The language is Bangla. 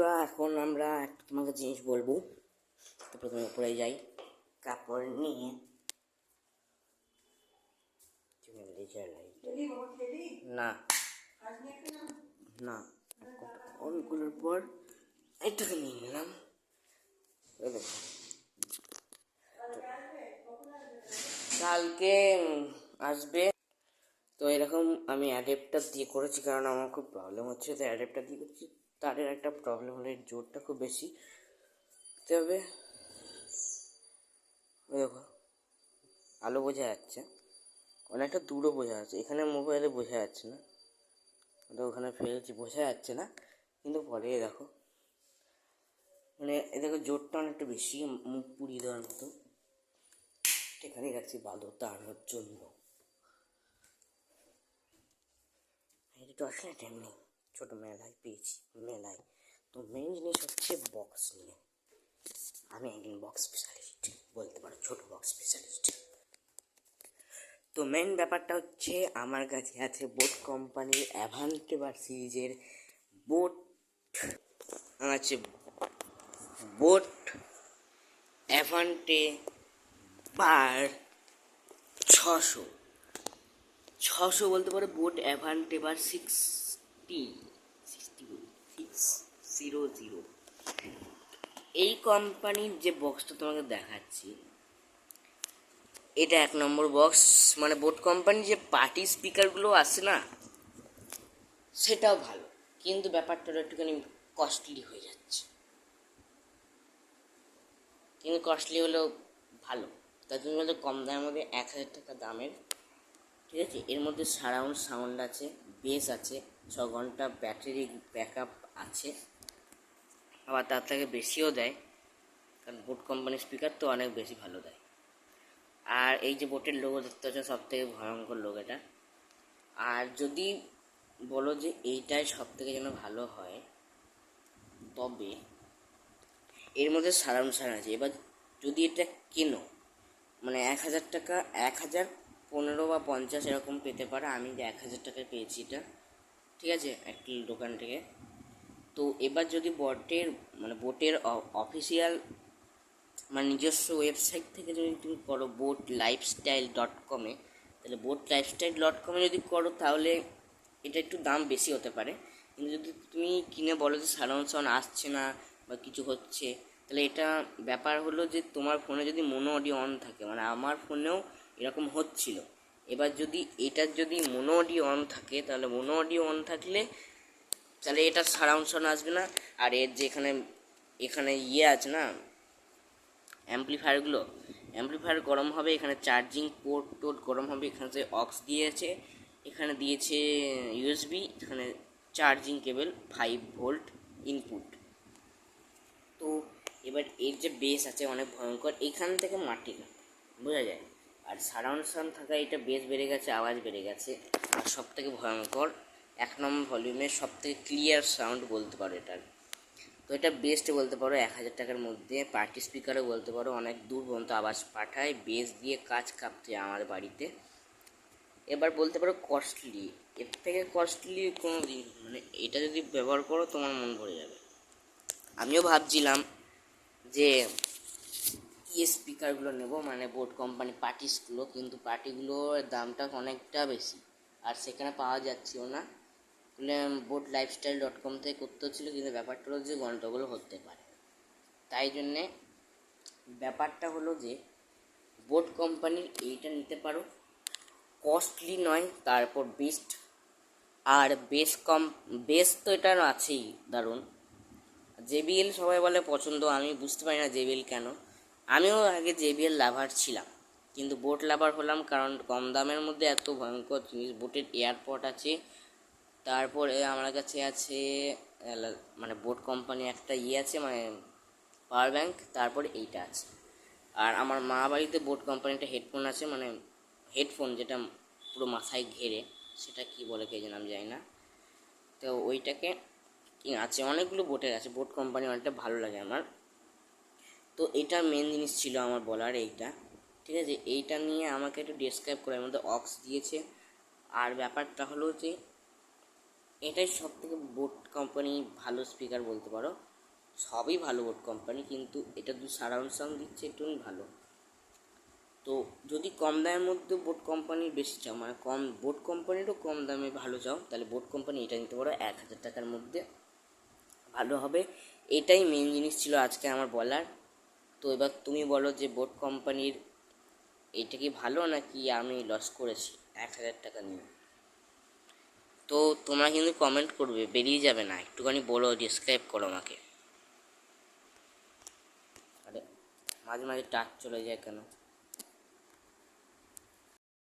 বন্ধুরা, এখন আমরা একটা তোমাকে জিনিস বলবো। তো প্রথমে উপরে যাই, কাপড় নিয়ে না না অনেকগুলোর পর এটাকে নিয়ে নিলাম। কালকে আসবে। তো এরকম আমি অ্যাডাপ্টার দিয়ে করেছি, কারণ আমার খুব প্রবলেম হচ্ছে। তো অ্যাডাপ্টার দিয়ে করছি, তারের একটা প্রবলেম হলে জোরটা খুব বেশি দিতে হবে। দেখো, আলো বোঝা যাচ্ছে, অনেকটা দূরও বোঝা যাচ্ছে। এখানে মোবাইলে বোঝা যাচ্ছে না, ওটা ওখানে ফেলছি, বোঝা যাচ্ছে না, কিন্তু পরে দেখো, মানে দেখো জোরটা অনেকটা বেশি, মুখ পুড়িয়ে দেওয়ার মতো। এখানে রাখছি বালু তাড়ানোর জন্য। এটা আসলে টাইম নেই, ছোটো মেলায় পেয়েছি মেলায়। তো মেন জিনিস হচ্ছে বক্স নিয়ে। আমি একদিন বক্স স্পেশালিস্ট বলতে পারো, ছোটো বক্স স্পেশালিস্ট। তো মেন ব্যাপারটা হচ্ছে, আমার কাছে আছে বোট কোম্পানির অ্যাভান্টেবার সিরিজের বোট আছে। বোট অ্যাভান্টে বার 600 বলতে পারো। বোট অ্যাভান্টে বার 600। এই কোম্পানির যে বক্সটা তোমাকে দেখাচ্ছি, এটা 1 নম্বর বক্স। মানে বোট কোম্পানির যে পার্টি স্পিকারগুলো আছে না, সেটাও ভালো, কিন্তু ব্যাপারটা একটুখানি কস্টলি হয়ে যাচ্ছে। কিন্তু কস্টলি হলেও ভালো, তার জন্য বলতে কম দামের মধ্যে 1000 টাকা দামের, ঠিক আছে। এর মধ্যে সারাউন্ড সাউন্ড আছে, বেস আছে, 6 ঘন্টা ব্যাটারি ব্যাকআপ আছে, আবার তার থেকে বেশিও দেয়, কারণ বোট কোম্পানির স্পিকার তো অনেক বেশি ভালো দেয়। আর এই যে বোটের লোগো দেখতে হচ্ছে, সব থেকে ভয়ঙ্কর লোগো এটা। আর যদি বলো যে এইটাই সব থেকে যেন ভালো হয়, তবে এর মধ্যে সারাউন্ড সাউন্ড আছে। এবার যদি এটা কেনো, মানে 1000 টাকা, 1015 বা 50 এরকম পেতে পারে। আমি যে 1000 টাকায় পেয়েছি এটা, ঠিক আছে, একটি দোকান থেকে। তো এবার যদি বোটের অফিসিয়াল মানে নিজস্ব ওয়েবসাইট থেকে যদি তুমি করো boatLifestyle.com-এ, তাহলে boatLifestyle.com-এ যদি করো, তাহলে এটা একটু দাম বেশি হতে পারে। কিন্তু যদি তুমি কিনে বলো যে সাউন্ড আসছে না বা কিছু হচ্ছে, তাহলে এটা ব্যাপার হলো যে তোমার ফোনে যদি মোনো অডিও অন থাকে, মানে আমার ফোনেও এরকম হচ্ছিল। এবার যদি এটার যদি মোনো অডিও অন থাকে, তাহলে মোনো অডিও অন থাকলে তাহলে এটা সাউন্ড আসবে না। আর এর যে এখানে আছে না, অ্যাম্পলিফায়ার গরম হবে, এখানে চার্জিং পোর্ট গরম হবে। এখানে যে অক্স দিয়েছে, এখানে দিয়েছে ইউএসবি, এখানে চার্জিং কেবল 5 ভোল্ট ইনপুট। তো এবার এর যে বেস আছে অনেক ভয়ঙ্কর, এখান থেকে মাটি না বোঝা যায়। আর সাউন্ড থাকা, এটা বেস বেড়ে গেছে, আওয়াজ বেড়ে গেছে। আর সব থেকে ভয়ঙ্কর 1 নম্বর ভলিউমের সব থেকে ক্লিয়ার সাউন্ড বলতে পারো এটার। তো এটা বেস্ট বলতে পারো 1000 টাকার মধ্যে। পার্টি স্পিকারও বলতে পারো, অনেক দূর পর্যন্ত আওয়াজ পাঠায়, বেস দিয়ে কাজ কাঁপছে আমার বাড়িতে। এবার বলতে পারো কস্টলি, এর থেকে কস্টলি কোনো দিন, মানে এটা যদি ব্যবহার করো তোমার মন ভরে যাবে। আমিও ভাবছিলাম যে স্পিকারগুলো নেবো, মানে বোট কোম্পানি পার্টিসগুলো, কিন্তু পার্টিগুলোর দামটা অনেকটা বেশি, আর সেখানে পাওয়া যাচ্ছেও না। boatLifestyle.com থেকে করতে হচ্ছিলো, কিন্তু ব্যাপারটা হলো যে গন্ডগোল হতে পারে। তাই জন্যে ব্যাপারটা হলো যে বোট কোম্পানির এইটা নিতে পারো, কস্টলি নয়, তারপর বেস্ট। আর বেস তো এটার আছেই দারুণ। JBL সবাই বলে পছন্দ, আমি বুঝতে পারি না JBL কেন। আমিও আগে JBL লাভার ছিলাম, কিন্তু বোট লাভার হলাম কারণ কম দামের মধ্যে এত ভয়ঙ্কর জিনিস। বোটের এয়ারপড আছে, তারপরে আমার কাছে আছে মানে বোট কোম্পানি একটা আছে, মানে পাওয়ার ব্যাঙ্ক, তারপরে এইটা আছে। আর আমার মা বাড়িতে বোট কোম্পানিটা হেডফোন আছে, মানে হেডফোন যেটা পুরো মাথায় ঘেরে, সেটা কি বলে কে জানি, আমি জানি না। তো ওইটাকে আছে, অনেকগুলো বোটের আছে, বোট কোম্পানি অনেকটা ভালো লাগে আমার। তো এটা মেন জিনিস ছিল আমার বলার, এইটা ঠিক আছে। এইটা নিয়ে আমাকে একটু ডেসক্রাইব করে, এর মধ্যে অক্স দিয়েছে। আর ব্যাপারটা হলো যে এটাই সব থেকে বোট কোম্পানি ভালো স্পিকার বলতে পারো। সবই ভালো বোট কোম্পানি, কিন্তু এটা সারাউন্ড সাউন্ড দিচ্ছে একটু ভালো। তো যদি কম দামের মধ্যে বোট কোম্পানির বেশি চাও, মানে বোট কোম্পানিরও কম দামে ভালো চাও, তাহলে বোট কোম্পানি এটা নিতে পারো 1,000 টাকার মধ্যে ভালো হবে। এটাই মেন জিনিস ছিল আজকে আমার বলার। তো এবার তুমি বলো যে বোট কোম্পানির এইটা কি ভালো নাকি আমি লস করেছি 1,000 টাকা নিয়ে। তো তোমরা কিন্তু কমেন্ট করবে, বেরিয়ে যাবে না, একটুখানি বলো, ডিসক্রাইব করো আমাকে। আরে মাঝে মাঝে টাচ চলে যায় কেন?